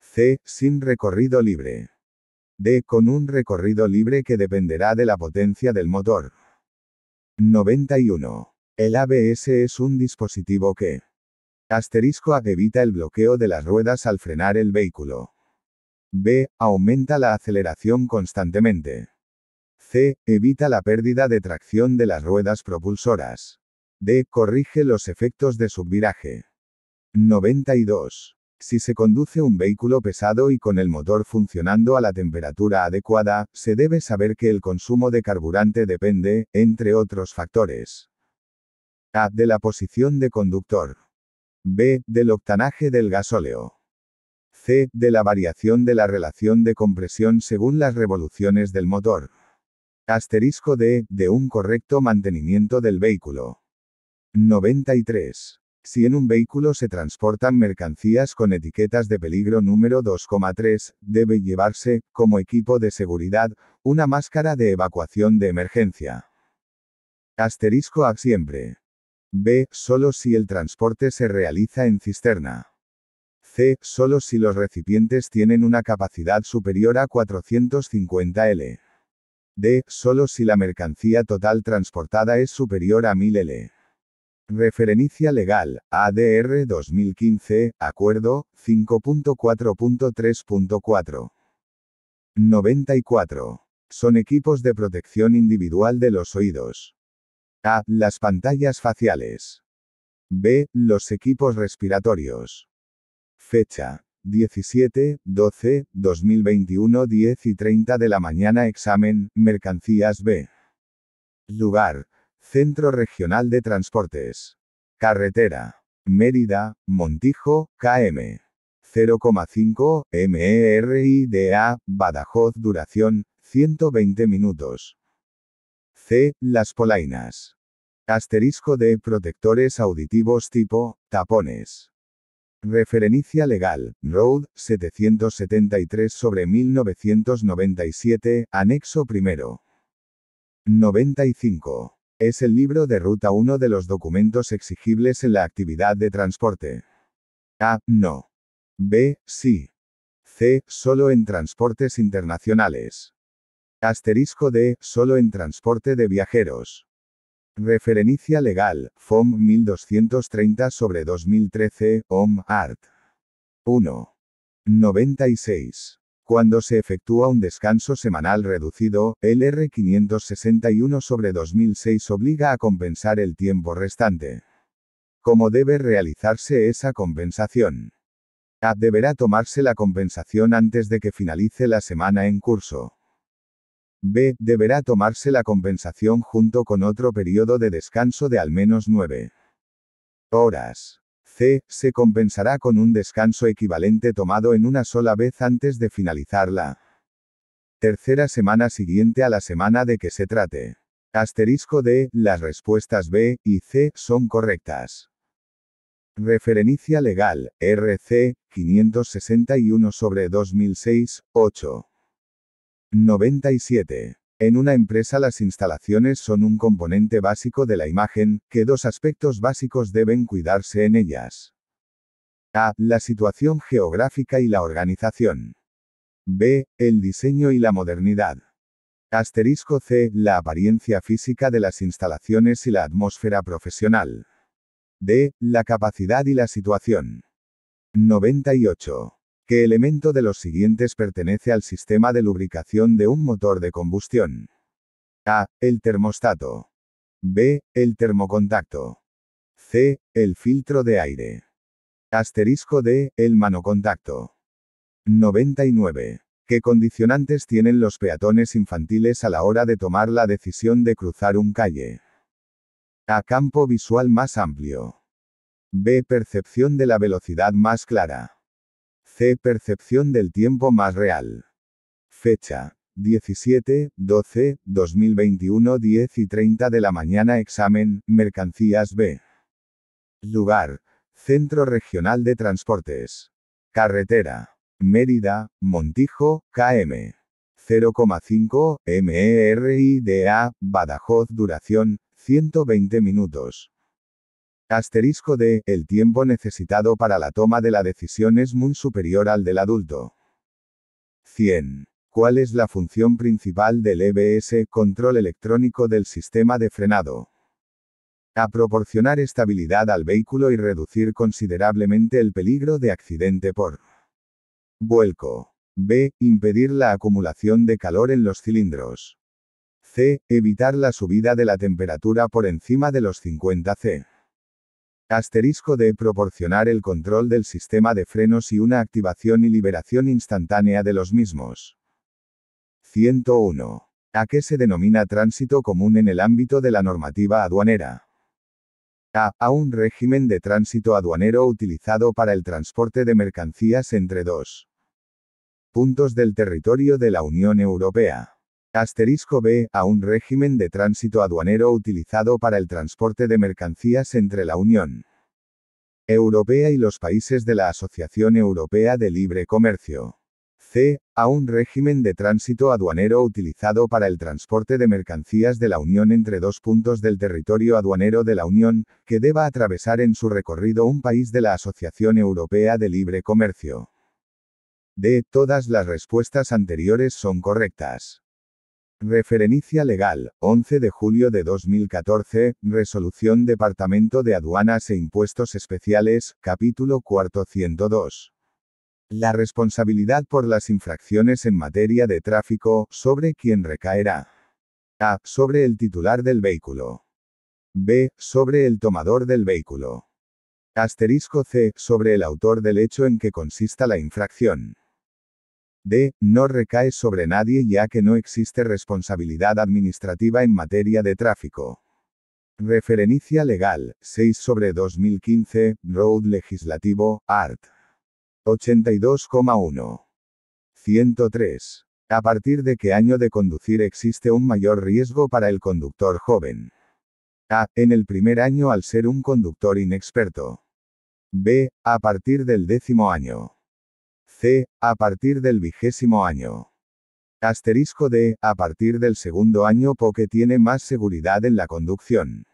C, sin recorrido libre. D con un recorrido libre que dependerá de la potencia del motor. 91. El ABS es un dispositivo que asterisco A evita el bloqueo de las ruedas al frenar el vehículo. B. Aumenta la aceleración constantemente. C. Evita la pérdida de tracción de las ruedas propulsoras. D. Corrige los efectos de subviraje. 92. Si se conduce un vehículo pesado y con el motor funcionando a la temperatura adecuada, se debe saber que el consumo de carburante depende, entre otros factores, A. De la posición de conductor. B. Del octanaje del gasóleo. C. De la variación de la relación de compresión según las revoluciones del motor. Asterisco D. De un correcto mantenimiento del vehículo. 93. Si en un vehículo se transportan mercancías con etiquetas de peligro número 2,3, debe llevarse, como equipo de seguridad, una máscara de evacuación de emergencia. Asterisco A siempre. B. Solo si el transporte se realiza en cisterna. C. Solo si los recipientes tienen una capacidad superior a 450 L. D. Solo si la mercancía total transportada es superior a 1000 L. Referencia legal, ADR 2015, Acuerdo, 5.4.3.4. 94. Son equipos de protección individual de los oídos. A. Las pantallas faciales. B. Los equipos respiratorios. Fecha. 17-12-2021 10:30 de la mañana. Examen, mercancías B. Lugar. Centro Regional de Transportes. Carretera. Mérida, Montijo, km. 0,5, MERIDA, Badajoz. Duración, 120 minutos. C. Las polainas. Asterisco D. Protectores auditivos tipo, tapones. Referencia legal, Road, 773/1997, anexo primero. 95. Es el libro de ruta uno de los documentos exigibles en la actividad de transporte. A. No. B. Sí. C. Solo en transportes internacionales. Asterisco D. Solo en transporte de viajeros. Referencia legal, FOM 1230/2013, OM, ART. 1. 96. Cuando se efectúa un descanso semanal reducido, el R 561/2006 obliga a compensar el tiempo restante. ¿Cómo debe realizarse esa compensación? A. Deberá tomarse la compensación antes de que finalice la semana en curso. B. Deberá tomarse la compensación junto con otro periodo de descanso de al menos 9 horas. C. Se compensará con un descanso equivalente tomado en una sola vez antes de finalizar la tercera semana siguiente a la semana de que se trate. Asterisco D. Las respuestas B y C son correctas. Referencia legal, RC 561/2006, 8. 97. En una empresa las instalaciones son un componente básico de la imagen, que dos aspectos básicos deben cuidarse en ellas. A. La situación geográfica y la organización. B. El diseño y la modernidad. Asterisco C. La apariencia física de las instalaciones y la atmósfera profesional. D. La capacidad y la situación. 98. ¿Qué elemento de los siguientes pertenece al sistema de lubricación de un motor de combustión? A. El termostato. B. El termocontacto. C. El filtro de aire. Asterisco D. El manocontacto. 99. ¿Qué condicionantes tienen los peatones infantiles a la hora de tomar la decisión de cruzar un calle? A. Campo visual más amplio. B. Percepción de la velocidad más clara. C. Percepción del tiempo más real. Fecha. 17-12-2021 10:30 de la mañana. Examen, mercancías B. Lugar. Centro Regional de Transportes. Carretera. Mérida, Montijo, km. 0,5, MERIDA, Badajoz. Duración, 120 minutos. Asterisco D. El tiempo necesitado para la toma de la decisión es muy superior al del adulto. 100. ¿Cuál es la función principal del EBS, control electrónico del sistema de frenado? A. Proporcionar estabilidad al vehículo y reducir considerablemente el peligro de accidente por vuelco. B. Impedir la acumulación de calor en los cilindros. C. Evitar la subida de la temperatura por encima de los 50 C. Asterisco D. Proporcionar el control del sistema de frenos y una activación y liberación instantánea de los mismos. 101. ¿A qué se denomina tránsito común en el ámbito de la normativa aduanera? A un régimen de tránsito aduanero utilizado para el transporte de mercancías entre dos puntos del territorio de la Unión Europea. Asterisco B. A un régimen de tránsito aduanero utilizado para el transporte de mercancías entre la Unión Europea y los países de la Asociación Europea de Libre Comercio. C. A un régimen de tránsito aduanero utilizado para el transporte de mercancías de la Unión entre dos puntos del territorio aduanero de la Unión, que deba atravesar en su recorrido un país de la Asociación Europea de Libre Comercio. D. Todas las respuestas anteriores son correctas. Referencia legal, 11 de julio de 2014, Resolución Departamento de Aduanas e Impuestos Especiales, capítulo 4 102. La responsabilidad por las infracciones en materia de tráfico, ¿sobre quién recaerá? A. Sobre el titular del vehículo. B. Sobre el tomador del vehículo. Asterisco C. Sobre el autor del hecho en que consista la infracción. D. No recae sobre nadie ya que no existe responsabilidad administrativa en materia de tráfico. Referencia legal, 6/2015, Road Legislativo, Art. 82,1. 103. ¿A partir de qué año de conducir existe un mayor riesgo para el conductor joven? A. En el primer año al ser un conductor inexperto. B. A partir del 10º año. C. A partir del 20º año. Asterisco D. A partir del segundo año porque tiene más seguridad en la conducción.